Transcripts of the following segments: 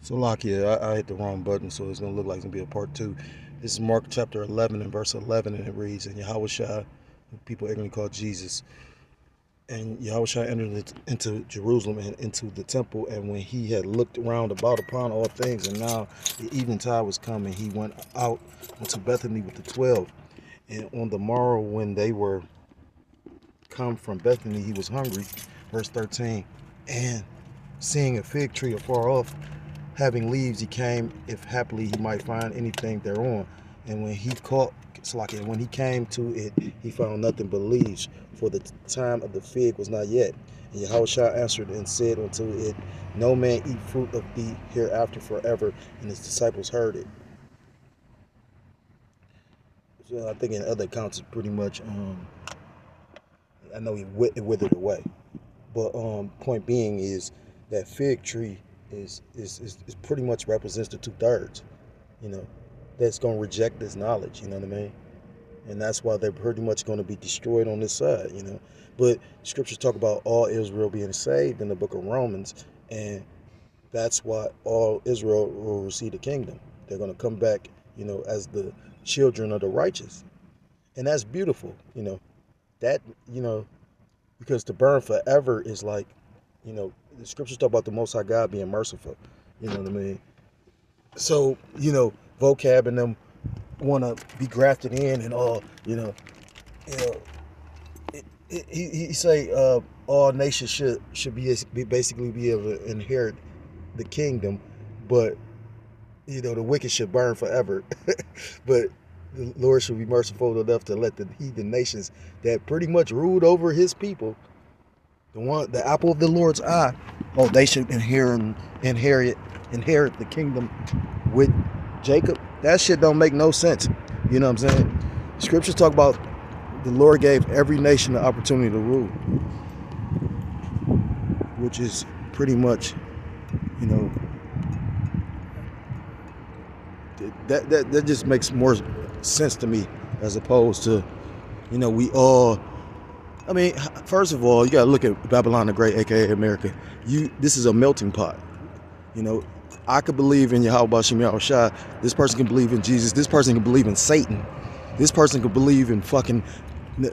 So Lakia, I hit the wrong button, so it's gonna look like it's gonna be a part two. This is Mark chapter 11 and verse 11, and it reads, "And Yahushua, who people ignorantly call Jesus, and Yahushua entered into Jerusalem and into the temple, and when he had looked round about upon all things, and now the eventide was coming, he went out unto Bethany with the 12. And on the morrow, when they were come from Bethany, he was hungry." Verse 13, "And seeing a fig tree afar off, having leaves, he came, if haply he might find anything thereon. And when he when he came to it, he found nothing but leaves, for the time of the fig was not yet. And Yahushua answered and said unto it, No man eat fruit of thee hereafter forever. And his disciples heard it." So I think in other accounts, it's pretty much, I know it withered away. But point being is that fig tree is pretty much represents the 2/3, that's going to reject this knowledge, you know what I mean? And that's why they're pretty much going to be destroyed on this side, But scriptures talk about all Israel being saved in the book of Romans, and that's why all Israel will receive the kingdom. They're going to come back, as the children of the righteous. And that's beautiful, that, because to burn forever is like, the scriptures talk about the Most High God being merciful. You know what I mean? So, vocab and them want to be grafted in and all, he say all nations should be basically be able to inherit the kingdom, but, the wicked should burn forever. But the Lord should be merciful enough to let the heathen nations that pretty much ruled over his people, the apple of the Lord's eye, they should inherit the kingdom with Jacob. That shit don't make no sense. You know what I'm saying? Scriptures talk about the Lord gave every nation the opportunity to rule, which is pretty much, that just makes more sense to me, as opposed to, we all. I mean, first of all, you got to look at Babylon the Great, aka America. This is a melting pot. I could believe in Yahweh Bashim Yahushua. This person can believe in Jesus. This person can believe in Satan. This person can believe in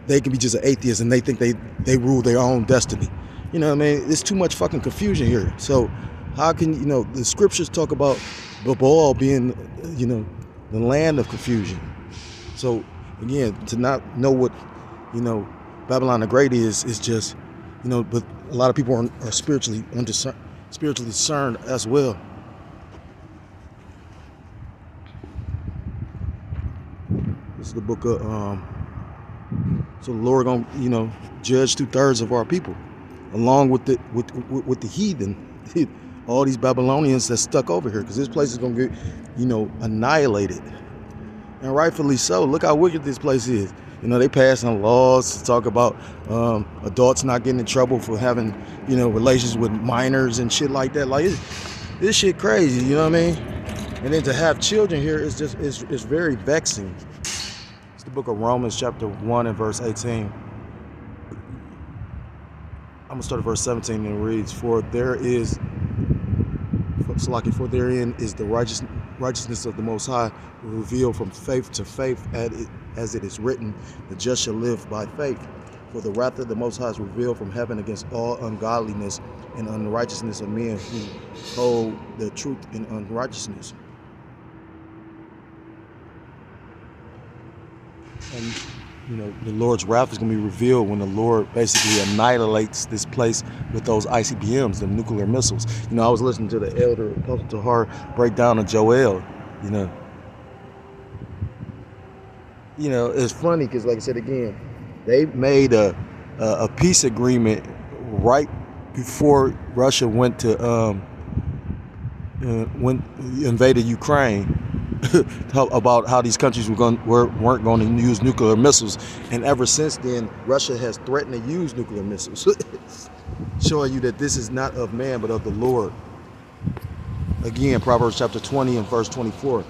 they can be just an atheist and they think they rule their own destiny. You know what I mean? There's too much fucking confusion here. So how can, the scriptures talk about Babel being, the land of confusion. So again, to not know what, Babylon the Great is just, but a lot of people are spiritually discerned as well. This is the book of, so the Lord gonna, judge 2/3 of our people, along with the heathen, all these Babylonians that's stuck over here, because this place is gonna get, annihilated, and rightfully so. Look how wicked this place is. They passing laws to talk about adults not getting in trouble for having, relations with minors and shit like that. Like, this shit crazy, you know what I mean? And then to have children here is just is very vexing. It's the book of Romans chapter 1 and verse 18. I'm gonna start at verse 17, and it reads, For therein is the righteousness of the Most High revealed from faith to faith, as it is written, the just shall live by faith. For the wrath of the Most High is revealed from heaven against all ungodliness and unrighteousness of men who hold the truth in unrighteousness. And, the Lord's wrath is going to be revealed when the Lord basically annihilates this place with those ICBMs, the nuclear missiles. I was listening to the elder Apostle Tahar break down of Joel, it's funny because, like I said again, they made a peace agreement right before Russia went to invaded Ukraine about how these countries weren't going to use nuclear missiles, and ever since then, Russia has threatened to use nuclear missiles, showing you that this is not of man but of the Lord. Again, Proverbs chapter 20 and verse 24.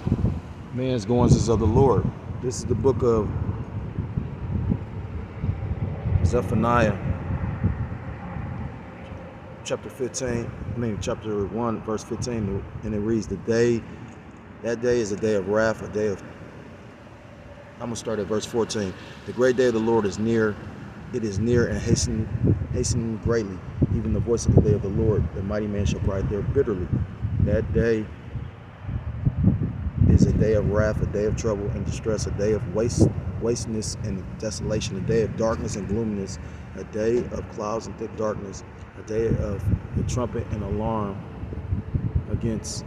Man's goings is of the Lord. This is the book of Zephaniah chapter 1, verse 15, and it reads, that day is a day of wrath, a day of, I'm going to start at verse 14. The great day of the Lord is near. It is near and hastening greatly. Even the voice of the day of the Lord, the mighty man shall cry there bitterly. That day is a day of wrath, a day of trouble and distress, a day of wasteness and desolation, a day of darkness and gloominess, a day of clouds and thick darkness, a day of the trumpet and alarm against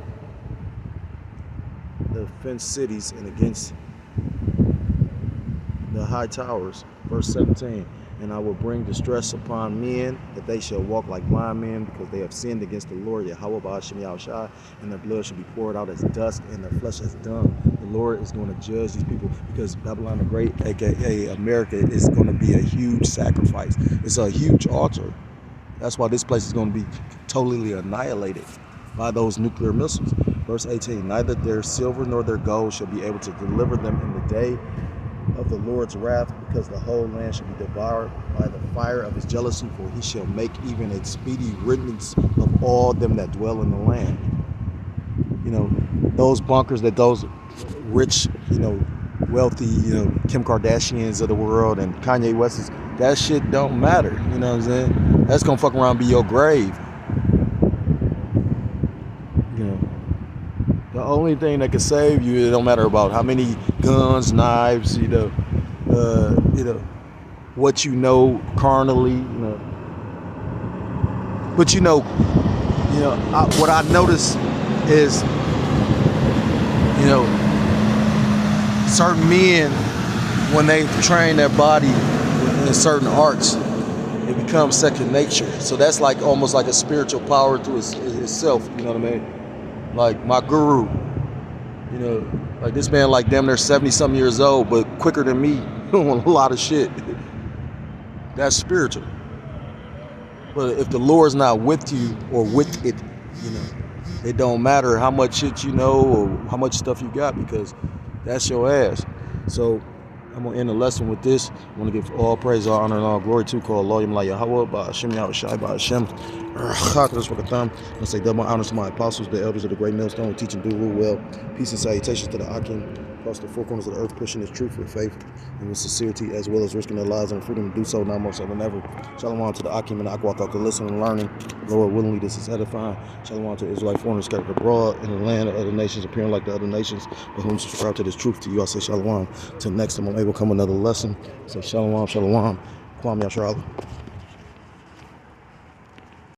the fenced cities and against the high towers. Verse 17, and I will bring distress upon men, that they shall walk like blind men, because they have sinned against the Lord, Yahweh Ba'ashem Yahushua, and their blood shall be poured out as dust, and their flesh as dung. The Lord is going to judge these people, because Babylon the Great, aka America, is going to be a huge sacrifice. It's a huge altar. That's why this place is going to be totally annihilated by those nuclear missiles. Verse 18, neither their silver nor their gold shall be able to deliver them in the day of the Lord's wrath, because the whole land shall be devoured by the fire of his jealousy, for he shall make even a speedy riddance of all them that dwell in the land. You know, those bunkers that those rich, wealthy, Kim Kardashians of the world and Kanye West, that shit don't matter. You know what I'm saying? That's gonna fuck around and be your grave. The only thing that can save you, it don't matter about how many guns, knives, what you know carnally, But what I notice is, certain men, when they train their body in certain arts, it becomes second nature. So that's like almost like a spiritual power to itself. You know what I mean? Like my guru, like this man, like damn near 70-something years old, but quicker than me on a lot of shit. That's spiritual. But if the Lord's not with you or with it, it don't matter how much shit you know or how much stuff you got, because that's your ass. So I'm going to end the lesson with this. I want to give all praise, all honor, and all glory to call Allah Yahweh, Ba'ashem Yahushai, Ba'ashem I'm going to say double honors to my apostles, the elders of the great millstone, who teach and do rule well. Peace and salutations to the Akim across the four corners of the earth, pushing this truth with faith and with sincerity, as well as risking their lives and freedom to do so now more so than ever. Shalom to the Akim and Akwak out to listen and learning. Lord, willingly this is edifying. Shalom to Israelite foreigners scattered abroad in the land of other nations, appearing like the other nations, but whom subscribe to this truth. To you I say shalom. Till next time, I'm able to come another lesson. Say shalom, shalom. Kwam Yasharallah.